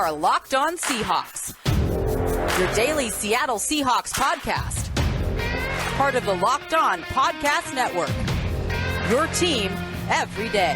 are Locked On Seahawks, your daily Seattle Seahawks podcast. Part of the Locked On Podcast Network, your team every day.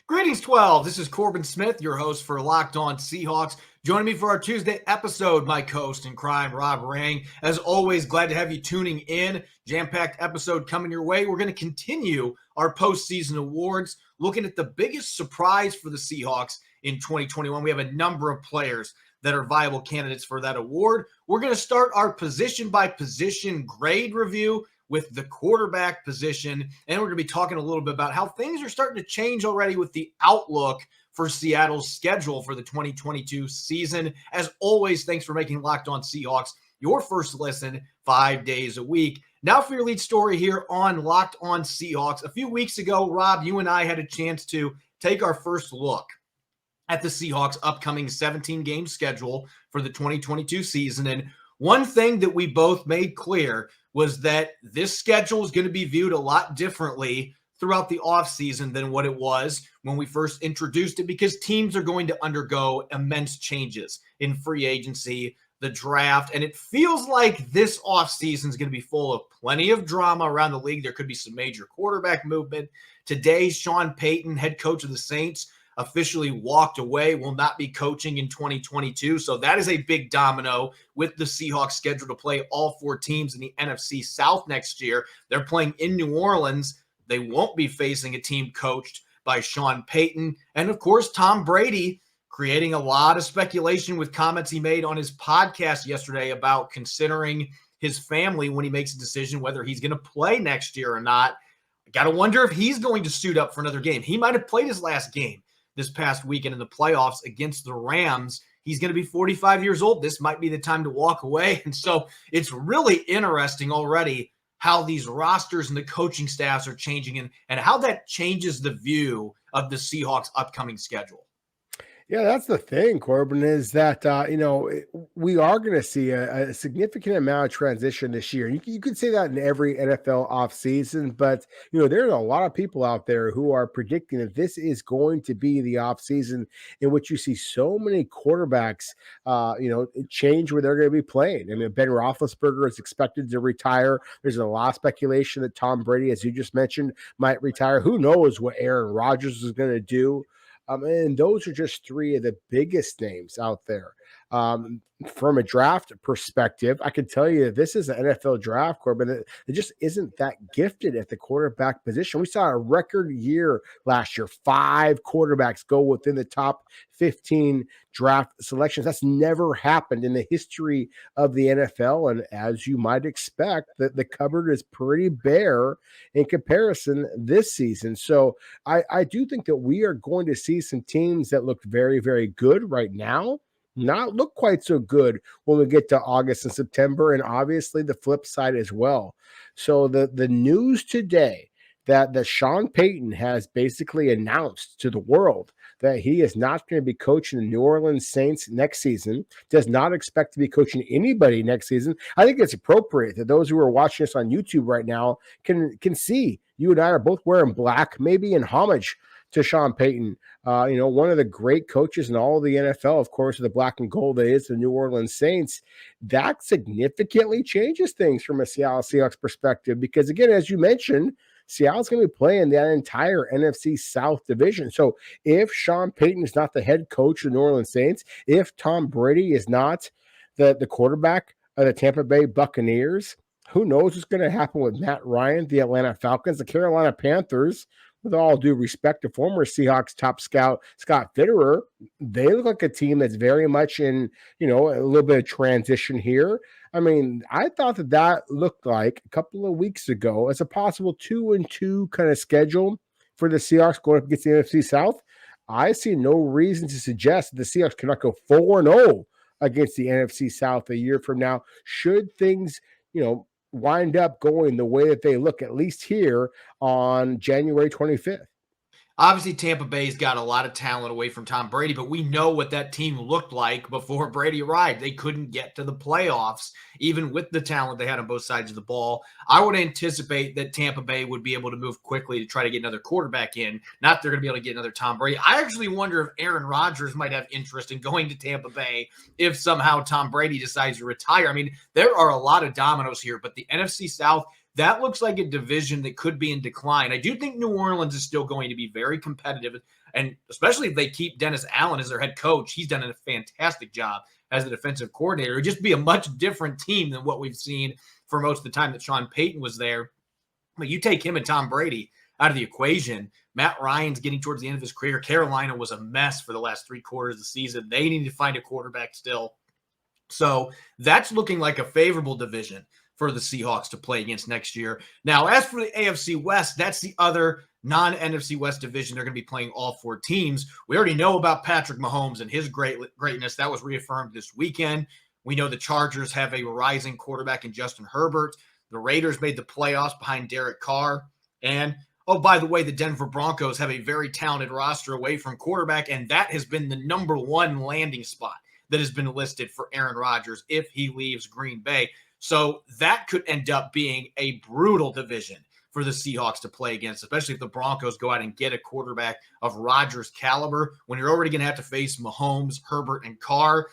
Greetings, 12. This is Corbin Smith, your host for Locked On Seahawks. Joining me for our Tuesday episode, my co-host in crime, Rob Rang. As always, glad to have you tuning in. Jam-packed episode coming your way. We're going to continue our postseason awards, looking at the biggest surprise for the Seahawks in 2021. We have a number of players that are viable candidates for that award. We're going to start our position-by-position grade review with the quarterback position, and we're going to be talking a little bit about how things are starting to change already with the outlook for Seattle's schedule for the 2022 season. As always, thanks for making Locked On Seahawks your first listen 5 days a week. Now for your lead story here on Locked On Seahawks. A few weeks ago, Rob, you and I had a chance to take our first look at the Seahawks' upcoming 17-game schedule for the 2022 season, and one thing that we both made clear was that this schedule is going to be viewed a lot differently throughout the offseason than what it was when we first introduced it, because teams are going to undergo immense changes in free agency, the draft, and it feels like this offseason is going to be full of plenty of drama around the league. There could be some major quarterback movement. Today, Sean Payton, head coach of the Saints, officially walked away, will not be coaching in 2022. So that is a big domino with the Seahawks scheduled to play all four teams in the NFC South next year. They're playing in New Orleans. They won't be facing a team coached by Sean Payton. And of course, Tom Brady creating a lot of speculation with comments he made on his podcast yesterday about considering his family when he makes a decision whether he's going to play next year or not. I got to wonder if he's going to suit up for another game. He might have played his last game this past weekend in the playoffs against the Rams. He's going to be 45 years old. This might be the time to walk away. And so it's really interesting already how these rosters and the coaching staffs are changing and how that changes the view of the Seahawks' upcoming schedule. Yeah, that's the thing, Corbin, is that, we are going to see a significant amount of transition this year. You could say that in every NFL offseason, but, there's a lot of people out there who are predicting that this is going to be the offseason in which you see so many quarterbacks, change where they're going to be playing. I mean, Ben Roethlisberger is expected to retire. There's a lot of speculation that Tom Brady, as you just mentioned, might retire. Who knows what Aaron Rodgers is going to do? And those are just three of the biggest names out there. From a draft perspective, I can tell you this is an NFL draft, Corbin. It just isn't that gifted at the quarterback position. We saw a record year last year. 5 quarterbacks go within the top 15 draft selections. That's never happened in the history of the NFL. And as you might expect, the cupboard is pretty bare in comparison this season. So I do think that we are going to see some teams that look very, very good right now not look quite so good when we get to August and September, and obviously the flip side as well. So the news today that Sean Payton has basically announced to the world that he is not going to be coaching the New Orleans Saints next season, does not expect to be coaching anybody next season. I think it's appropriate that those who are watching us on YouTube right now can see you and I are both wearing black, maybe in homage to Sean Payton, one of the great coaches in all of the NFL, of course, the black and gold that is the New Orleans Saints. That significantly changes things from a Seattle Seahawks perspective because, again, as you mentioned, Seattle's going to be playing that entire NFC South division. So if Sean Payton is not the head coach of the New Orleans Saints, if Tom Brady is not the quarterback of the Tampa Bay Buccaneers, who knows what's going to happen with Matt Ryan, the Atlanta Falcons, the Carolina Panthers. With all due respect to former Seahawks top scout Scott Fitterer, they look like a team that's very much in, a little bit of transition here. I mean, I thought that looked like a couple of weeks ago as a possible 2-2 kind of schedule for the Seahawks going up against the NFC South. I see no reason to suggest that the Seahawks cannot go 4-0 against the NFC South a year from now. Should things, wind up going the way that they look, at least here on January 25th. Obviously, Tampa Bay's got a lot of talent away from Tom Brady, but we know what that team looked like before Brady arrived. They couldn't get to the playoffs, even with the talent they had on both sides of the ball. I would anticipate that Tampa Bay would be able to move quickly to try to get another quarterback in. Not they're going to be able to get another Tom Brady. I actually wonder if Aaron Rodgers might have interest in going to Tampa Bay if somehow Tom Brady decides to retire. I mean, there are a lot of dominoes here, but the NFC South, that looks like a division that could be in decline. I do think New Orleans is still going to be very competitive, and especially if they keep Dennis Allen as their head coach. He's done a fantastic job as a defensive coordinator. It would just be a much different team than what we've seen for most of the time that Sean Payton was there. But you take him and Tom Brady out of the equation. Matt Ryan's getting towards the end of his career. Carolina was a mess for the last 3 quarters of the season. They need to find a quarterback still. So that's looking like a favorable division for the Seahawks to play against next year. Now, as for the AFC West, that's the other non-NFC West division. They're going to be playing all 4 teams. We already know about Patrick Mahomes and his greatness. That was reaffirmed this weekend. We know the Chargers have a rising quarterback in Justin Herbert. The Raiders made the playoffs behind Derek Carr. And, oh, by the way, the Denver Broncos have a very talented roster away from quarterback, and that has been the number 1 landing spot that has been listed for Aaron Rodgers if he leaves Green Bay. So that could end up being a brutal division for the Seahawks to play against, especially if the Broncos go out and get a quarterback of Rodgers' caliber. When you're already going to have to face Mahomes, Herbert, and Carr,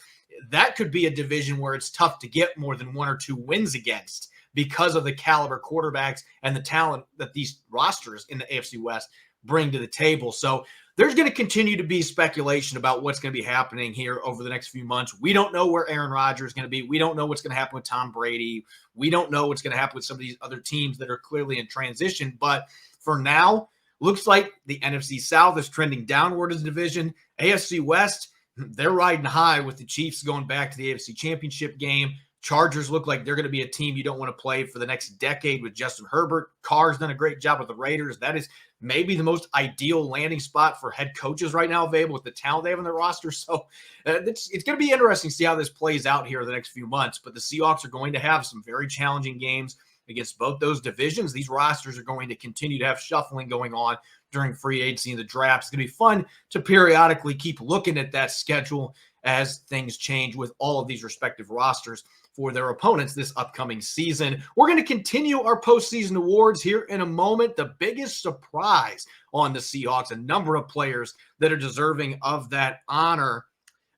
that could be a division where it's tough to get more than 1 or 2 wins against because of the caliber quarterbacks and the talent that these rosters in the AFC West bring to the table. So there's going to continue to be speculation about what's going to be happening here over the next few months. We don't know where Aaron Rodgers is going to be. We don't know what's going to happen with Tom Brady. We don't know what's going to happen with some of these other teams that are clearly in transition. But for now, looks like the NFC South is trending downward as a division. AFC West, they're riding high with the Chiefs going back to the AFC Championship game. Chargers look like they're going to be a team you don't want to play for the next decade with Justin Herbert. Carr's done a great job with the Raiders. That is maybe the most ideal landing spot for head coaches right now available with the talent they have on their roster. So it's going to be interesting to see how this plays out here in the next few months. But the Seahawks are going to have some very challenging games against both those divisions. These rosters are going to continue to have shuffling going on during free agency and the draft. It's going to be fun to periodically keep looking at that schedule as things change with all of these respective rosters for their opponents this upcoming season. We're going to continue our postseason awards here in a moment. The biggest surprise on the Seahawks, a number of players that are deserving of that honor.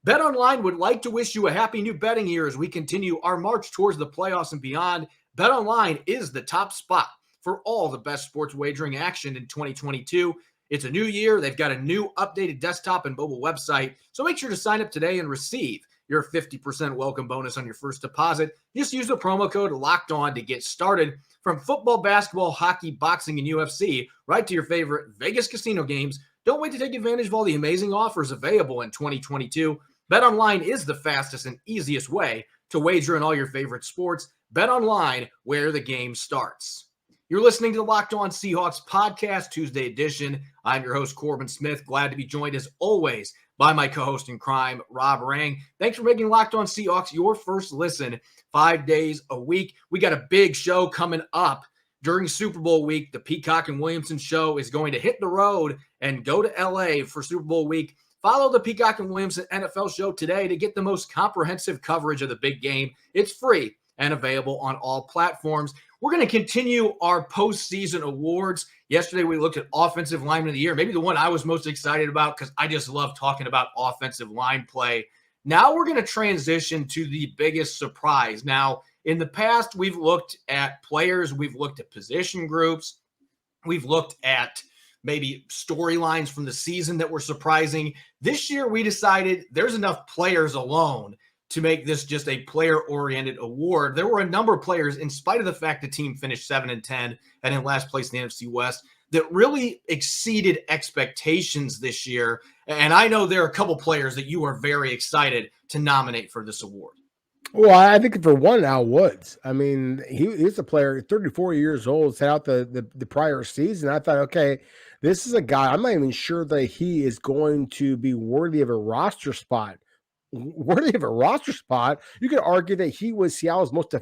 BetOnline would like to wish you a happy new betting year as we continue our march towards the playoffs and beyond. BetOnline is the top spot for all the best sports wagering action in 2022. It's a new year. They've got a new updated desktop and mobile website. So make sure to sign up today and receive your 50% welcome bonus on your first deposit. Just use the promo code LOCKEDON to get started. From football, basketball, hockey, boxing, and UFC, right to your favorite Vegas casino games. Don't wait to take advantage of all the amazing offers available in 2022. BetOnline is the fastest and easiest way to wager in all your favorite sports. BetOnline, where the game starts. You're listening to the Locked On Seahawks podcast, Tuesday edition. I'm your host, Corbin Smith. Glad to be joined, as always, by my co-host in crime, Rob Rang. Thanks for making Locked On Seahawks your first listen 5 days a week. We got a big show coming up during Super Bowl week. The Peacock and Williamson show is going to hit the road and go to LA for Super Bowl week. Follow the Peacock and Williamson NFL show today to get the most comprehensive coverage of the big game. It's free and available on all platforms. We're going to continue our postseason awards. Yesterday, we looked at Offensive Lineman of the Year, maybe the one I was most excited about because I just love talking about offensive line play. Now we're going to transition to the biggest surprise. Now, in the past, we've looked at players, we've looked at position groups, we've looked at maybe storylines from the season that were surprising. This year, we decided there's enough players alone to make this just a player-oriented award. There were a number of players, in spite of the fact the team finished 7-10 and in last place in the NFC West, that really exceeded expectations this year. And I know there are a couple players that you are very excited to nominate for this award. Well, I think for one, Al Woods. I mean, he's a player, 34 years old, set out the prior season. I thought, okay, this is a guy, I'm not even sure that he is going to be worthy of a roster spot. Worthy of a roster spot, you could argue that he was Seattle's most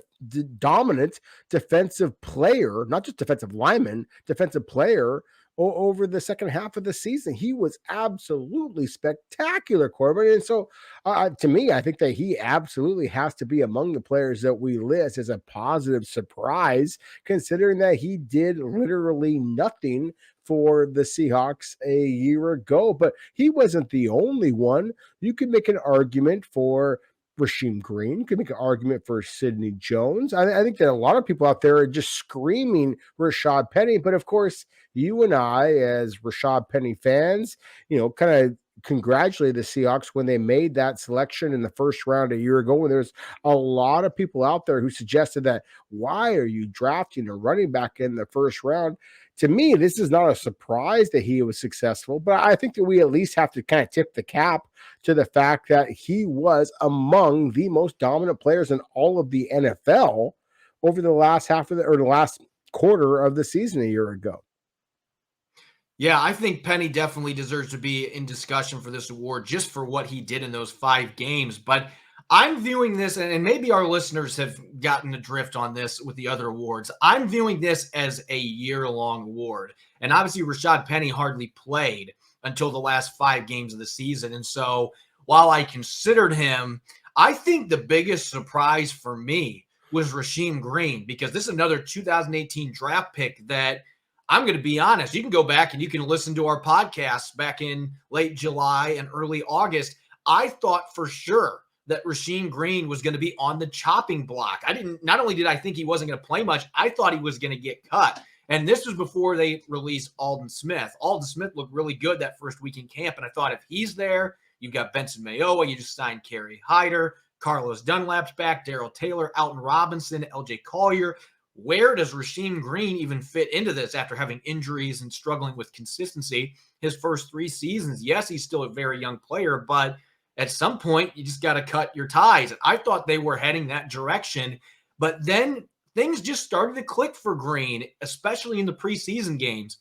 dominant defensive player, not just defensive lineman, defensive player over the second half of the season. He was absolutely spectacular, Corbin. And so, to me, I think that he absolutely has to be among the players that we list as a positive surprise, considering that he did literally nothing for the Seahawks a year ago. But he wasn't the only one. You could make an argument for Rasheem Green. You could make an argument for Sidney Jones. I think that a lot of people out there are just screaming Rashad Penny. But of course, you and I, as Rashad Penny fans, kind of congratulate the Seahawks when they made that selection in the first round a year ago. And there's a lot of people out there who suggested that, why are you drafting a running back in the first round? To me, this is not a surprise that he was successful, but I think that we at least have to kind of tip the cap to the fact that he was among the most dominant players in all of the NFL over the last the last quarter of the season a year ago. Yeah, I think Penny definitely deserves to be in discussion for this award just for what he did in those 5 games. But I'm viewing this, and maybe our listeners have gotten the drift on this with the other awards. I'm viewing this as a year-long award. And obviously, Rashad Penny hardly played until the last 5 games of the season. And so while I considered him, I think the biggest surprise for me was Rasheem Green, because this is another 2018 draft pick that I'm going to be honest. You can go back and you can listen to our podcasts back in late July and early August. I thought for sure that Rasheem Green was going to be on the chopping block. Not only did I think he wasn't going to play much, I thought he was going to get cut. And this was before they released Aldon Smith. Aldon Smith looked really good that first week in camp. And I thought if he's there, you've got Benson Mayowa, you just signed Kerry Hyder, Carlos Dunlap's back, Darrell Taylor, Alton Robinson, LJ Collier. Where does Rasheem Green even fit into this after having injuries and struggling with consistency his first 3 seasons? Yes, he's still a very young player, but at some point, you just got to cut your ties. And I thought they were heading that direction, but then things just started to click for Green, especially in the preseason games,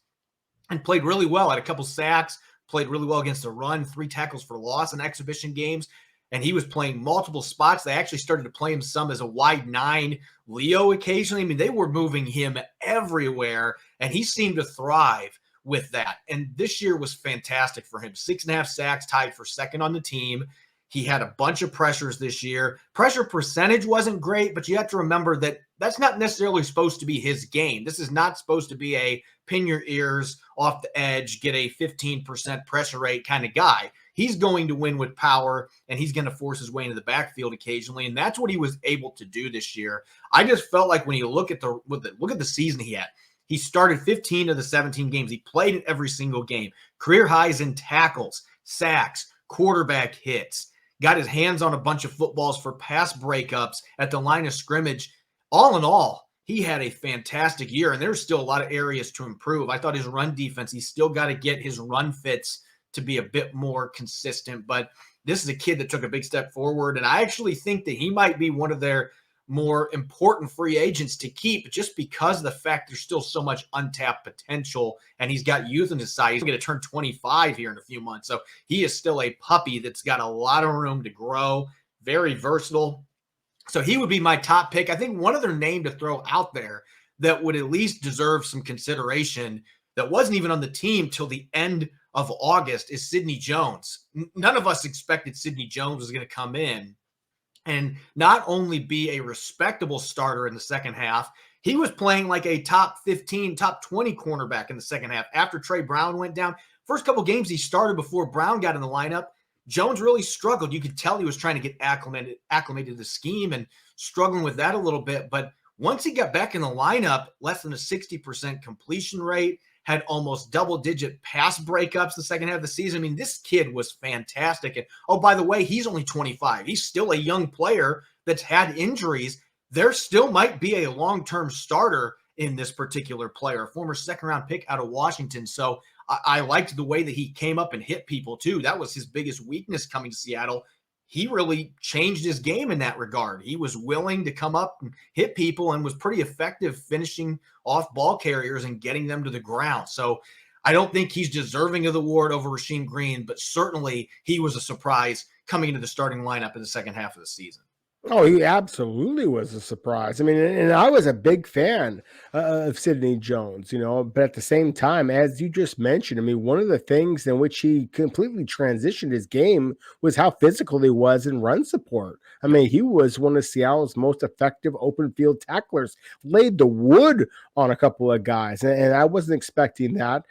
and played really well. Had a couple sacks, played really well against the run, 3 tackles for loss in exhibition games. And he was playing multiple spots. They actually started to play him some as a wide 9 Leo occasionally. I mean, they were moving him everywhere, and he seemed to thrive with that. And this year was fantastic for him. 6.5 sacks, tied for second on the team. He had a bunch of pressures this year. Pressure percentage wasn't great, but you have to remember that that's not necessarily supposed to be his game. This is not supposed to be a pin your ears off the edge, get a 15% pressure rate kind of guy. He's going to win with power, and he's going to force his way into the backfield occasionally, and that's what he was able to do this year. I just felt like when you look at the season he had, he started 15 of the 17 games. He played in every single game. Career highs in tackles, sacks, quarterback hits, got his hands on a bunch of footballs for pass breakups at the line of scrimmage. All in all, he had a fantastic year, and there's still a lot of areas to improve. I thought his run defense, he's still got to get his run fits to be a bit more consistent, but this is a kid that took a big step forward, and I actually think that he might be one of their more important free agents to keep just because of the fact there's still so much untapped potential, and he's got youth in his side. He's going to turn 25 here in a few months, so he is still a puppy that's got a lot of room to grow, very versatile. So he would be my top pick. I think one other name to throw out there that would at least deserve some consideration that wasn't even on the team till the end of August is Sidney Jones. None of us expected Sidney Jones was going to come in and not only be a respectable starter in the second half, he was playing like a top 15, top 20 cornerback in the second half. After Trey Brown went down, first couple games he started before Brown got in the lineup, Jones really struggled. You could tell he was trying to get acclimated to the scheme and struggling with that a little bit. But once he got back in the lineup, less than a 60% completion rate, had almost double-digit pass breakups the second half of the season. I mean, this kid was fantastic. And, oh, by the way, he's only 25. He's still a young player that's had injuries. There still might be a long-term starter in this particular player, a former second-round pick out of Washington. So I liked the way that he came up and hit people, too. That was his biggest weakness coming to Seattle. He really changed his game in that regard. He was willing to come up and hit people and was pretty effective finishing off ball carriers and getting them to the ground. So I don't think he's deserving of the award over Rasheem Green, but certainly he was a surprise coming into the starting lineup in the second half of the season. Oh, he absolutely was a surprise. I mean, and I was a big fan of Sidney Jones, but at the same time, as you just mentioned, I mean, one of the things in which he completely transitioned his game was how physical he was in run support. I mean, he was one of Seattle's most effective open field tacklers, laid the wood on a couple of guys, and I wasn't expecting that.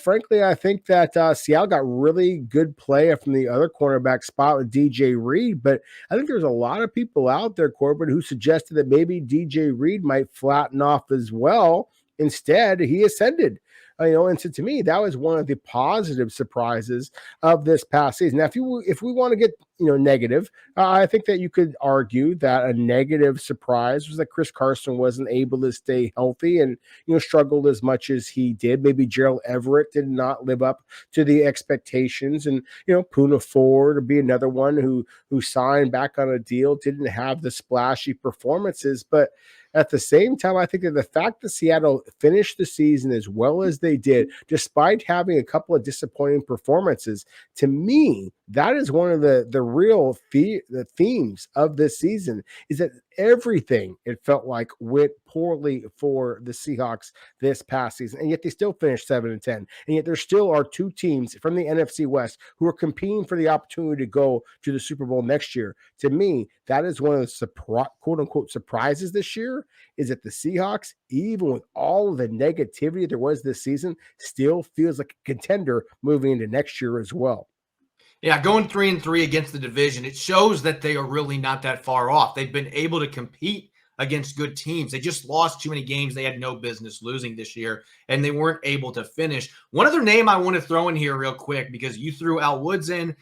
Frankly, I think that Seattle got really good play from the other cornerback spot with DJ Reed, but I think there's a lot of people out there, Corbin, who suggested that maybe DJ Reed might flatten off as well. Instead, he ascended. And so to me, that was one of the positive surprises of this past season. Now, if we want to get negative, I think that you could argue that a negative surprise was that Chris Carson wasn't able to stay healthy and struggled as much as he did. Maybe Gerald Everett did not live up to the expectations, and Poona Ford would be another one who signed back on a deal, didn't have the splashy performances, but at the same time, I think that the fact that Seattle finished the season as well as they did, despite having a couple of disappointing performances, to me, that is one of the real the themes of this season, is that everything, it felt like, went poorly for the Seahawks this past season, and yet they still finished 7-10, and yet there still are two teams from the NFC West who are competing for the opportunity to go to the Super Bowl next year. To me, that is one of the quote unquote surprises this year, is that the Seahawks, even with all of the negativity there was this season, still feels like a contender moving into next year as well. Yeah, going 3-3 against the division, it shows that they are really not that far off. They've been able to compete against good teams. They just lost too many games they had no business losing this year, and they weren't able to finish. One other name I want to throw in here real quick, because you threw Al Woods in.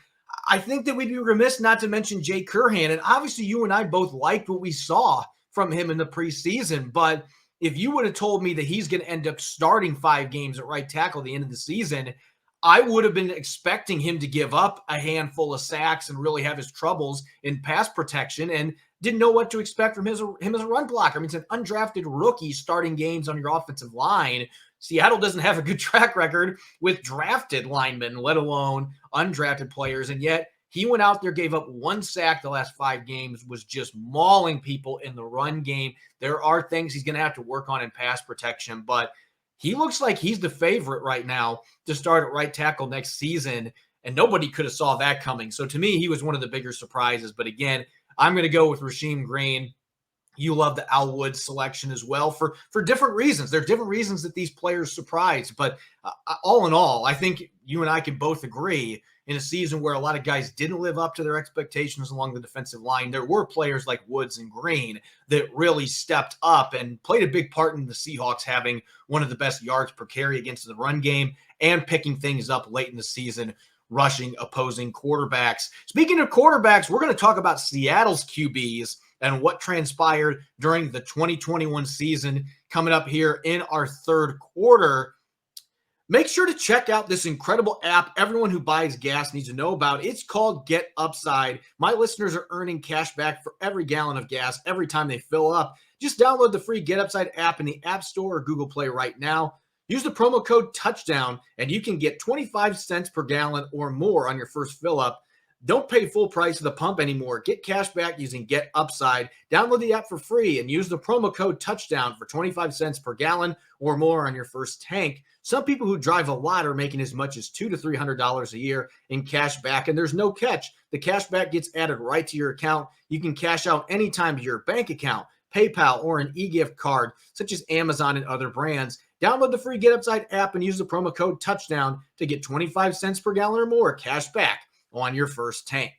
I think that we'd be remiss not to mention Jay Curhan. And obviously, you and I both liked what we saw from him in the preseason. But if you would have told me that he's going to end up starting 5 games at right tackle at the end of the season, I would have been expecting him to give up a handful of sacks and really have his troubles in pass protection, and didn't know what to expect from him as a run blocker. I mean, it's an undrafted rookie starting games on your offensive line. Seattle doesn't have a good track record with drafted linemen, let alone undrafted players. And yet he went out there, gave up 1 sack the last 5 games, was just mauling people in the run game. There are things he's going to have to work on in pass protection, but he looks like he's the favorite right now to start at right tackle next season, and nobody could have saw that coming. So to me, he was one of the bigger surprises. But again, I'm going to go with Rasheem Green. You love the Al Woods selection as well for different reasons. There are different reasons that these players surprised, but all in all, I think you and I can both agree, in a season where a lot of guys didn't live up to their expectations along the defensive line, there were players like Woods and Green that really stepped up and played a big part in the Seahawks having one of the best yards per carry against the run game and picking things up late in the season, rushing opposing quarterbacks. Speaking of quarterbacks, we're going to talk about Seattle's QBs and what transpired during the 2021 season coming up here in our third quarter. Make sure to check out this incredible app everyone who buys gas needs to know about. It's called Get Upside. My listeners are earning cash back for every gallon of gas every time they fill up. Just download the free Get Upside app in the App Store or Google Play right now. Use the promo code TOUCHDOWN, and you can get 25 cents per gallon or more on your first fill up. Don't pay full price at the pump anymore. Get cash back using Get Upside. Download the app for free and use the promo code TOUCHDOWN for 25 cents per gallon or more on your first tank. Some people who drive a lot are making as much as $200 to $300 a year in cash back, and there's no catch. The cash back gets added right to your account. You can cash out anytime to your bank account, PayPal, or an e-gift card, such as Amazon and other brands. Download the free Get Upside app and use the promo code TOUCHDOWN to get 25 cents per gallon or more cash back on your first tank.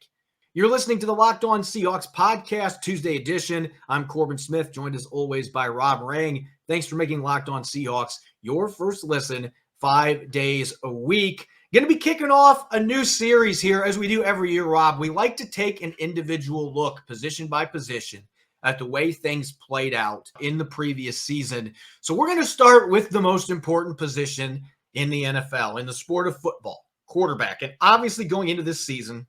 You're listening to the Locked On Seahawks podcast, Tuesday edition. I'm Corbin Smith, joined as always by Rob Rang. Thanks for making Locked On Seahawks your first listen 5 days a week. Going to be kicking off a new series here, as we do every year, Rob. We like to take an individual look, position by position, at the way things played out in the previous season. So we're going to start with the most important position in the NFL, in the sport of football, quarterback. And obviously going into this season,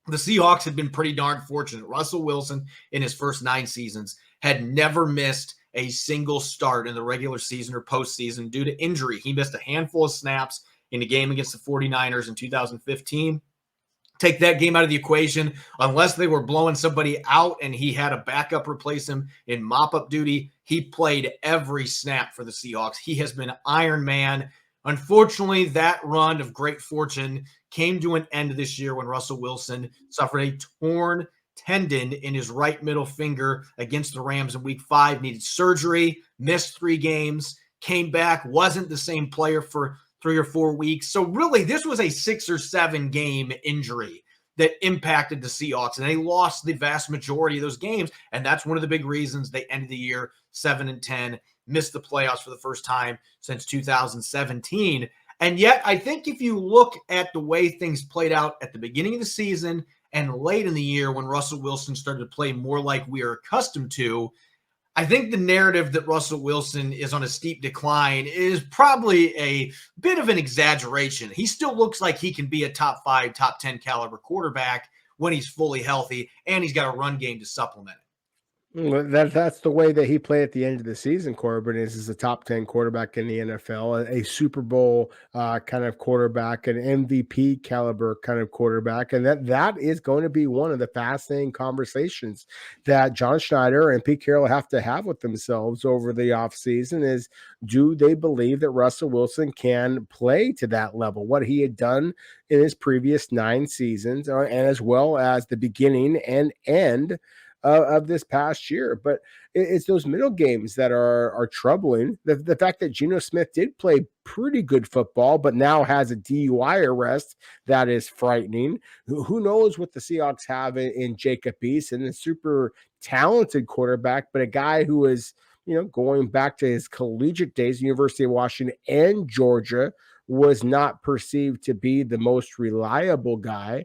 the Seahawks had been pretty darn fortunate. Russell Wilson, in his first 9 seasons, had never missed a single start in the regular season or postseason due to injury. He missed a handful of snaps in a game against the 49ers in 2015. take that game out of the equation, unless they were blowing somebody out and he had a backup replace him in mop-up duty. He played every snap for the Seahawks. He has been Iron Man. Unfortunately, that run of great fortune came to an end this year when Russell Wilson suffered a torn tendon in his right middle finger against the Rams in week 5, needed surgery, missed 3 games, came back, wasn't the same player for 3 or 4 weeks. So really, this was a 6 or 7 game injury that impacted the Seahawks, and they lost the vast majority of those games. And that's one of the big reasons they ended the year 7-10, missed the playoffs for the first time since 2017. And yet, I think if you look at the way things played out at the beginning of the season and late in the year when Russell Wilson started to play more like we are accustomed to, I think the narrative that Russell Wilson is on a steep decline is probably a bit of an exaggeration. He still looks like he can be a top 5, top 10 caliber quarterback when he's fully healthy, and he's got a run game to supplement it. Well, that's the way that he played at the end of the season. Corbin is a top 10 quarterback in the NFL, a Super Bowl kind of quarterback, an MVP caliber kind of quarterback, and that is going to be one of the fascinating conversations that John Schneider and Pete Carroll have to have with themselves over the offseason is, do they believe that Russell Wilson can play to that level, what he had done in his previous 9 seasons, and as well as the beginning and end of this past year. But it's those middle games that are troubling. The fact that Geno Smith did play pretty good football, but now has a DUI arrest, that is frightening. Who knows what the Seahawks have in Jacob Eason, a super talented quarterback, but a guy who is, going back to his collegiate days, University of Washington and Georgia, was not perceived to be the most reliable guy.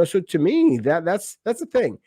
So to me, that's the thing.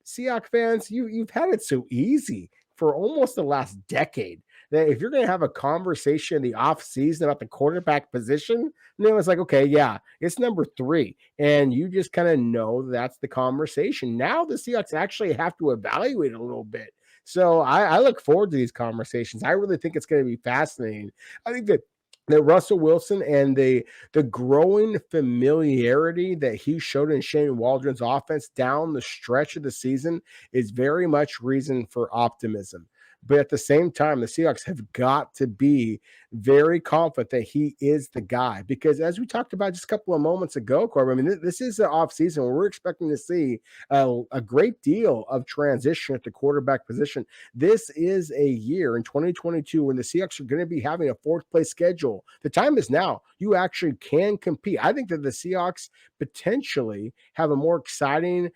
Seahawks fans, you've had it so easy for almost the last decade that if you're going to have a conversation in the offseason about the quarterback position, then it's like, okay, yeah, it's number 3. And you just kind of know that's the conversation. Now the Seahawks actually have to evaluate a little bit. So I look forward to these conversations. I really think it's going to be fascinating. I think that Russell Wilson and the growing familiarity that he showed in Shane Waldron's offense down the stretch of the season is very much reason for optimism. But at the same time, the Seahawks have got to be very confident that he is the guy. Because as we talked about just a couple of moments ago, Corbin, I mean, this is the offseason where we're expecting to see a great deal of transition at the quarterback position. This is a year in 2022 when the Seahawks are going to be having a 4th place schedule. The time is now. You actually can compete. I think that the Seahawks potentially have a more exciting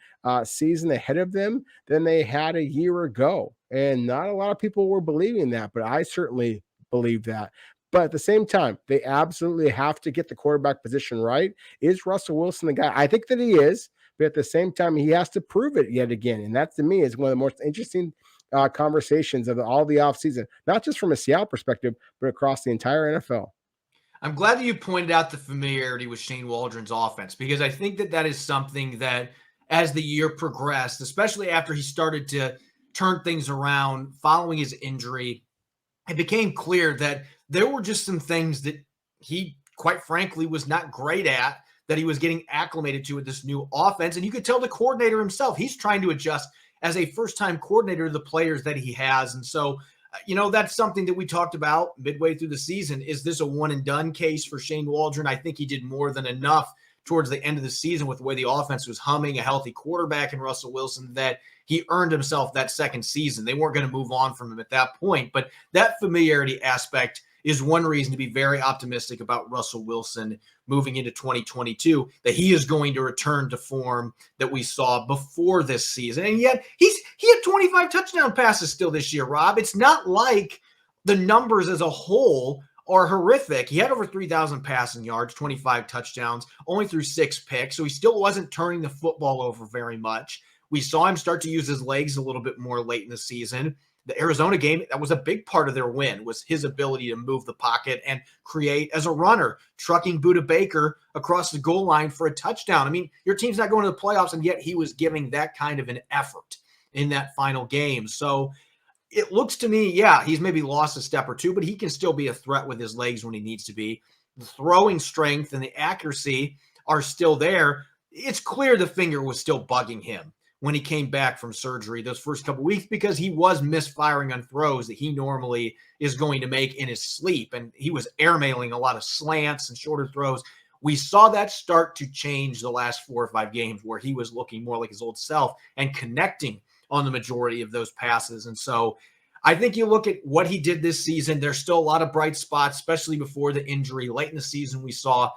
season ahead of them than they had a year ago. And not a lot of people were believing that, but I certainly believe that. But at the same time, they absolutely have to get the quarterback position right. Is Russell Wilson the guy? I think that he is, but at the same time, he has to prove it yet again. And that, to me, is one of the most interesting conversations of all the offseason, not just from a Seattle perspective, but across the entire NFL. I'm glad that you pointed out the familiarity with Shane Waldron's offense, because I think that is something that as the year progressed, especially after he started to turn things around following his injury, it became clear that there were just some things that he, quite frankly, was not great at, that he was getting acclimated to with this new offense. And you could tell the coordinator himself, he's trying to adjust as a first-time coordinator to the players that he has. And so, that's something that we talked about midway through the season. Is this a one-and-done case for Shane Waldron? I think he did more than enough towards the end of the season with the way the offense was humming, a healthy quarterback in Russell Wilson, that he earned himself that second season. They weren't going to move on from him at that point. But that familiarity aspect is one reason to be very optimistic about Russell Wilson moving into 2022, that he is going to return to form that we saw before this season. And yet he had 25 touchdown passes still this year, Rob. It's not like the numbers as a whole are horrific. He had over 3,000 passing yards, 25 touchdowns, only threw 6 picks. So he still wasn't turning the football over very much. We saw him start to use his legs a little bit more late in the season. The Arizona game, that was a big part of their win, was his ability to move the pocket and create as a runner, trucking Budda Baker across the goal line for a touchdown. I mean, your team's not going to the playoffs, and yet he was giving that kind of an effort in that final game. So it looks to me, yeah, he's maybe lost a step or two, but he can still be a threat with his legs when he needs to be. The throwing strength and the accuracy are still there. it's clear the finger was still bugging him when he came back from surgery those first couple weeks, because he was misfiring on throws that he normally is going to make in his sleep. And he was airmailing a lot of slants and shorter throws. We saw that start to change the last 4 or 5 games, where he was looking more like his old self and connecting on the majority of those passes. And so I think you look at what he did this season, there's still a lot of bright spots, especially before the injury. Late in the season, we saw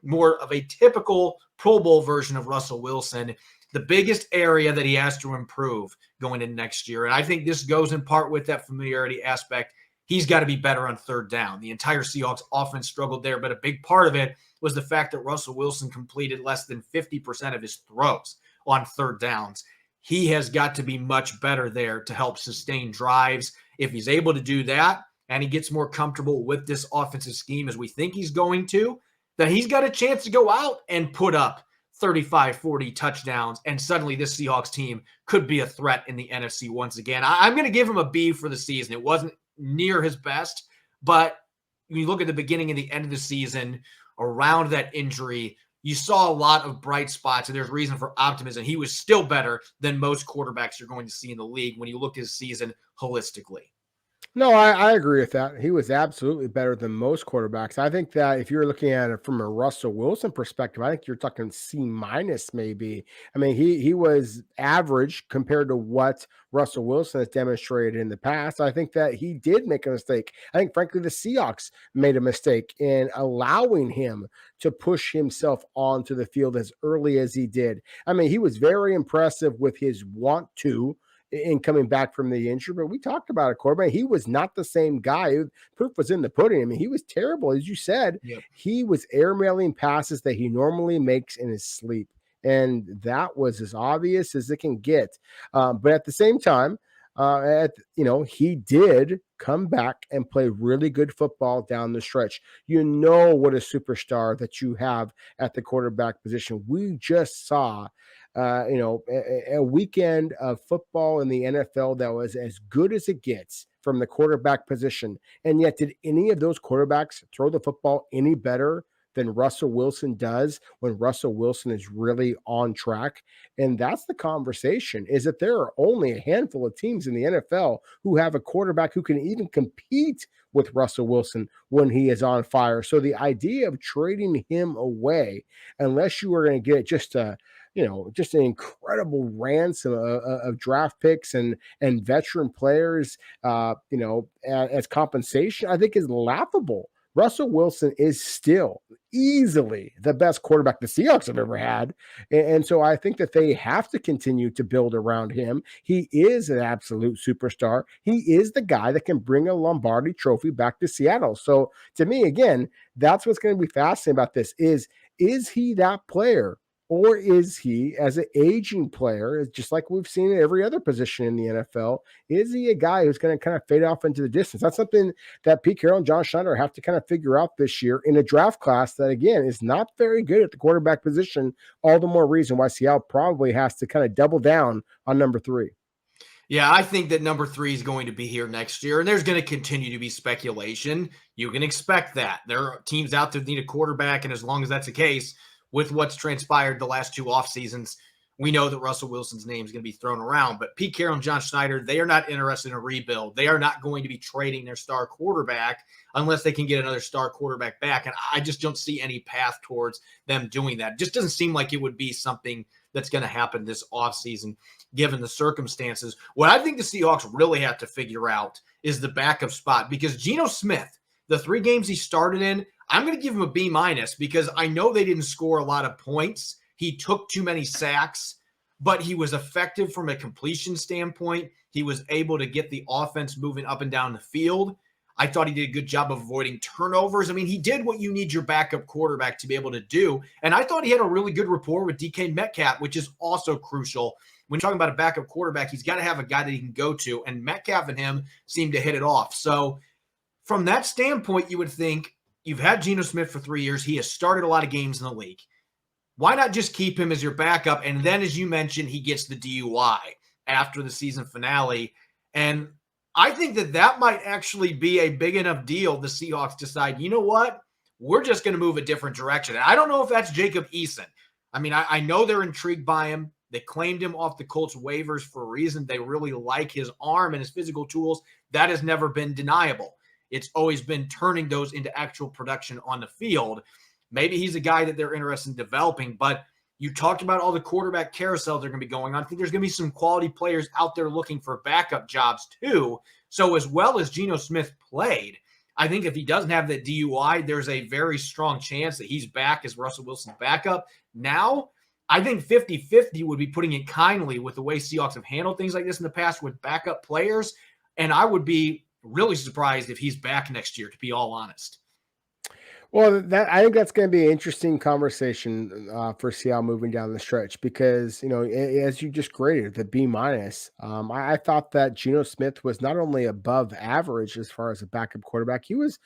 more of a typical Pro Bowl version of Russell Wilson. The biggest area that he has to improve going into next year, and I think this goes in part with that familiarity aspect, he's got to be better on third down. The entire Seahawks offense struggled there, but a big part of it was the fact that Russell Wilson completed less than 50% of his throws on third downs. He has got to be much better there to help sustain drives. If he's able to do that and he gets more comfortable with this offensive scheme as we think he's going to, then he's got a chance to go out and put up 35, 40 touchdowns, and suddenly this Seahawks team could be a threat in the NFC once again. I'm going to give him a B for the season. It wasn't near his best, but when you look at the beginning and the end of the season, around that injury, you saw a lot of bright spots, and there's reason for optimism. He was still better than most quarterbacks you're going to see in the league when you look at his season holistically. No, I agree with that. He was absolutely better than most quarterbacks. I think that if you're looking at it from a Russell Wilson perspective, I think you're talking C minus maybe. I mean, he was average compared to what Russell Wilson has demonstrated in the past. I think that he did make a mistake. I think, frankly, the Seahawks made a mistake in allowing him to push himself onto the field as early as he did. I mean, he was very impressive with his want to in coming back from the injury, but we talked about it, Corbin. He was not the same guy. Proof was in the pudding. I mean, he was terrible. As you said, Yep. He was airmailing passes that he normally makes in his sleep. And that was as obvious as it can get. But at the same time, he did come back and play really good football down the stretch. You know what a superstar that you have at the quarterback position. We just saw a weekend of football in the NFL that was as good as it gets from the quarterback position. And yet, did any of those quarterbacks throw the football any better than Russell Wilson does when Russell Wilson is really on track? And that's the conversation, is that there are only a handful of teams in the NFL who have a quarterback who can even compete with Russell Wilson when he is on fire. So the idea of trading him away, unless you are going to get just an incredible ransom of draft picks and veteran players, as compensation, I think is laughable. Russell Wilson is still easily the best quarterback the Seahawks have ever had. And so I think that they have to continue to build around him. He is an absolute superstar. He is the guy that can bring a Lombardi trophy back to Seattle. So to me, again, that's what's going to be fascinating about this is he that player? Or is he, as an aging player, just like we've seen in every other position in the NFL, is he a guy who's going to kind of fade off into the distance? That's something that Pete Carroll and John Schneider have to kind of figure out this year in a draft class that, again, is not very good at the quarterback position. All the more reason why Seattle probably has to kind of double down on number 3. Yeah, I think that number 3 is going to be here next year, and there's going to continue to be speculation. You can expect that. There are teams out there that need a quarterback, and as long as that's the case, with what's transpired the last 2 off seasons, we know that Russell Wilson's name is going to be thrown around. But Pete Carroll and John Schneider, they are not interested in a rebuild. They are not going to be trading their star quarterback unless they can get another star quarterback back. And I just don't see any path towards them doing that. It just doesn't seem like it would be something that's going to happen this offseason, given the circumstances. What I think the Seahawks really have to figure out is the backup spot, because Geno Smith, the 3 games he started in, I'm going to give him a B- because I know they didn't score a lot of points. He took too many sacks, but he was effective from a completion standpoint. He was able to get the offense moving up and down the field. I thought he did a good job of avoiding turnovers. I mean, he did what you need your backup quarterback to be able to do. And I thought he had a really good rapport with DK Metcalf, which is also crucial. When you're talking about a backup quarterback, he's got to have a guy that he can go to. And Metcalf and him seem to hit it off. So from that standpoint, you would think, you've had Geno Smith for 3 years. He has started a lot of games in the league. Why not just keep him as your backup? And then, as you mentioned, he gets the DUI after the season finale. And I think that might actually be a big enough deal. The Seahawks decide, you know what? We're just going to move a different direction. And I don't know if that's Jacob Eason. I mean, I know they're intrigued by him. They claimed him off the Colts waivers for a reason. They really like his arm and his physical tools. That has never been deniable. It's always been turning those into actual production on the field. Maybe he's a guy that they're interested in developing, but you talked about all the quarterback carousels that are going to be going on. I think there's going to be some quality players out there looking for backup jobs too. So as well as Geno Smith played, I think if he doesn't have that DUI, there's a very strong chance that he's back as Russell Wilson's backup. Now, I think 50-50 would be putting it kindly with the way Seahawks have handled things like this in the past with backup players. And I would be really surprised if he's back next year, to be all honest. Well, I think that's going to be an interesting conversation for Seattle moving down the stretch because, as you just graded the B minus, I thought that Geno Smith was not only above average as far as a backup quarterback, he was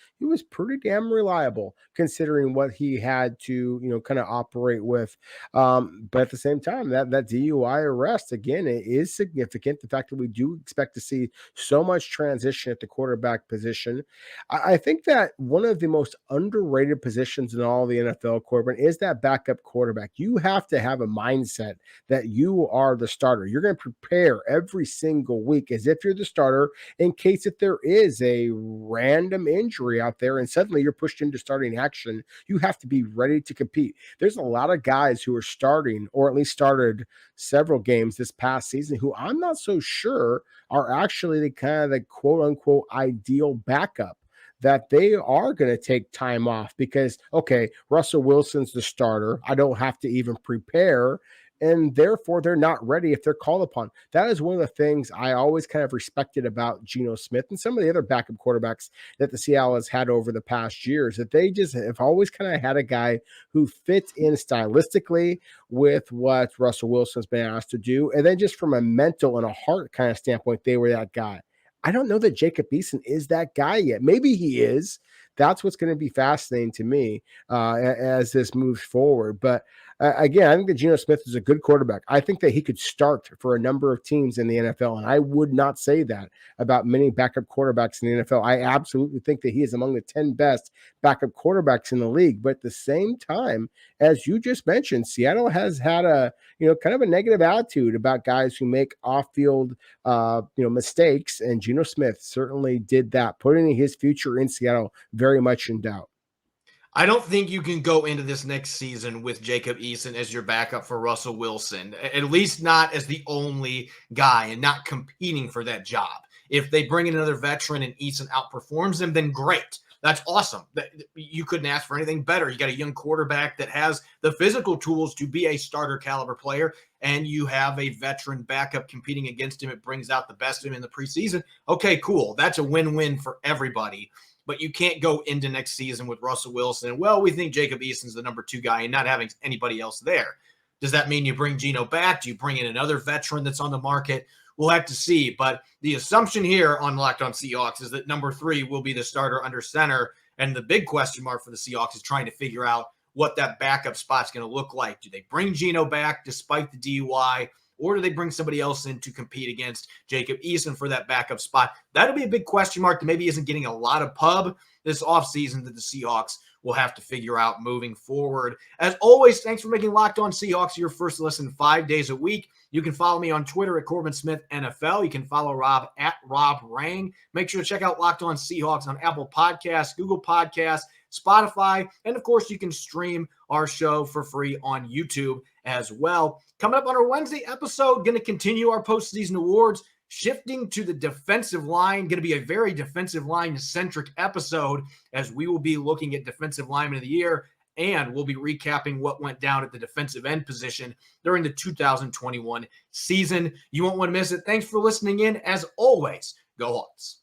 pretty damn reliable considering what he had to, kind of operate with. But at the same time, that DUI arrest, again, it is significant. The fact that we do expect to see so much transition at the quarterback position. I think that one of the most underrated positions in all the NFL, Corbin, is that backup quarterback. You have to have a mindset that you are the starter. You're going to prepare every single week as if you're the starter in case if there is a random injury out there and suddenly you're pushed into starting action. You have to be ready to compete. There's a lot of guys who are starting or at least started several games this past season who I'm not so sure are actually the kind of the quote unquote ideal backup, that they are going to take time off because, okay, Russell Wilson's the starter. I don't have to even prepare. And therefore, they're not ready if they're called upon. That is one of the things I always kind of respected about Geno Smith and some of the other backup quarterbacks that the Seattle has had over the past years, that they just have always kind of had a guy who fits in stylistically with what Russell Wilson's been asked to do. And then just from a mental and a heart kind of standpoint, they were that guy. I don't know that Jacob Eason is that guy yet. Maybe he is. That's what's going to be fascinating to me as this moves forward. But again, I think that Geno Smith is a good quarterback. I think that he could start for a number of teams in the NFL, and I would not say that about many backup quarterbacks in the NFL. I absolutely think that he is among the 10 best backup quarterbacks in the league. But at the same time, as you just mentioned, Seattle has had a kind of a negative attitude about guys who make off-field mistakes, and Geno Smith certainly did that, putting his future in Seattle very much in doubt. I don't think you can go into this next season with Jacob Eason as your backup for Russell Wilson, at least not as the only guy and not competing for that job. If they bring in another veteran and Eason outperforms them, then great. That's awesome. You couldn't ask for anything better. You got a young quarterback that has the physical tools to be a starter caliber player, and you have a veteran backup competing against him. It brings out the best of him in the preseason. Okay, cool. That's a win-win for everybody. But you can't go into next season with Russell Wilson. Well, we think Jacob Eason's the number 2 guy and not having anybody else there. Does that mean you bring Geno back? Do you bring in another veteran that's on the market? We'll have to see. But the assumption here on Locked On Seahawks is that number 3 will be the starter under center. And the big question mark for the Seahawks is trying to figure out what that backup spot's going to look like. Do they bring Geno back despite the DUI? Or do they bring somebody else in to compete against Jacob Eason for that backup spot? That'll be a big question mark that maybe isn't getting a lot of pub this offseason that the Seahawks will have to figure out moving forward. As always, thanks for making Locked On Seahawks your first listen 5 days a week. You can follow me on Twitter at Corbin Smith NFL. You can follow Rob at Rob Rang. Make sure to check out Locked On Seahawks on Apple Podcasts, Google Podcasts, Spotify, and of course, you can stream our show for free on YouTube as well. Coming up on our Wednesday episode, going to continue our postseason awards, shifting to the defensive line. Going to be a very defensive line-centric episode as we will be looking at defensive lineman of the year, and we'll be recapping what went down at the defensive end position during the 2021 season. You won't want to miss it. Thanks for listening in. As always, go Hawks.